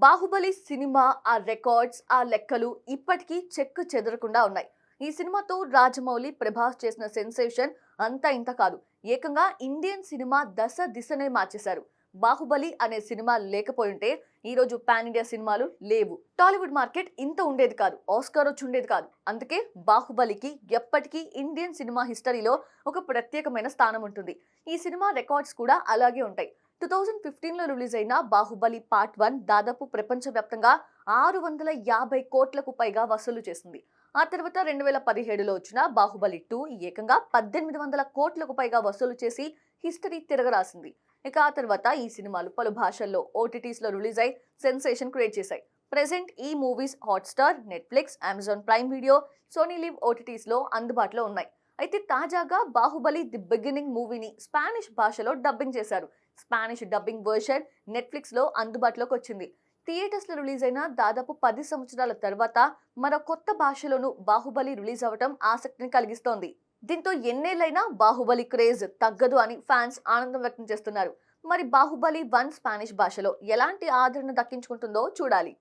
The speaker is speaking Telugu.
బాహుబలి సినిమా ఆ రికార్డ్స్, ఆ లెక్కలు ఇప్పటికీ చెక్కు చెదరకుండా ఉన్నాయి. ఈ సినిమాతో రాజమౌళి, ప్రభాస్ చేసిన సెన్సేషన్ అంతా ఇంత కాదు. ఏకంగా ఇండియన్ సినిమా దశ దిశనే మార్చేశారు. బాహుబలి అనే సినిమా లేకపోయుంటే ఈ రోజు పాన్ ఇండియా సినిమాలు లేవు. టాలీవుడ్ మార్కెట్ ఇంత ఉండేది కాదు. ఆస్కార్ వచ్చి ఉండేది కాదు. అందుకే బాహుబలికి ఎప్పటికీ ఇండియన్ సినిమా హిస్టరీలో ఒక ప్రత్యేకమైన స్థానం ఉంటుంది. ఈ సినిమా రికార్డ్స్ కూడా అలాగే ఉంటాయి. 2015లో రిలీజ్ అయిన బాహుబలి పార్ట్ 1 దాదాపు ప్రపంచవ్యాప్తంగా 650 కోట్లకు పైగా వసూలు చేసింది. ఆ తర్వాత 2017లో వచ్చిన బాహుబలి 2 ఏకంగా 1800 కోట్లకు పైగా వసూలు చేసి హిస్టరీ తిరగరాసింది. ఇక ఆ తర్వాత ఈ సినిమాలు పలు భాషల్లో ఓటీటీస్ లో రిలీజ్ అయి సెన్సేషన్ క్రియేట్ చేశాయి. ప్రెసెంట్ ఈ movies Hotstar, Netflix, Amazon Prime video, Sony Liv OTTs లో అందుబాటులో ఉన్నాయి. అయితే తాజాగా బాహుబలి ది బిగినింగ్ మూవీని స్పానిష్ భాషలో డబ్బింగ్ చేశారు. స్పానిష్ డబ్బింగ్ వర్షన్ నెట్‌ఫ్లిక్స్ లో అందుబాటులోకి వచ్చింది. థియేటర్స్ లో రిలీజ్ అయిన దాదాపు 10 సంవత్సరాల తర్వాత మరో కొత్త భాషలోనూ బాహుబలి రిలీజ్ అవ్వటం ఆసక్తిని కలిగిస్తోంది. దీంతో ఎన్నేళ్లైనా బాహుబలి క్రేజ్ తగ్గదు అని ఫ్యాన్స్ ఆనందం వ్యక్తం చేస్తున్నారు. మరి బాహుబలి 1 స్పానిష్ భాషలో ఎలాంటి ఆదరణ దక్కించుకుంటుందో చూడాలి.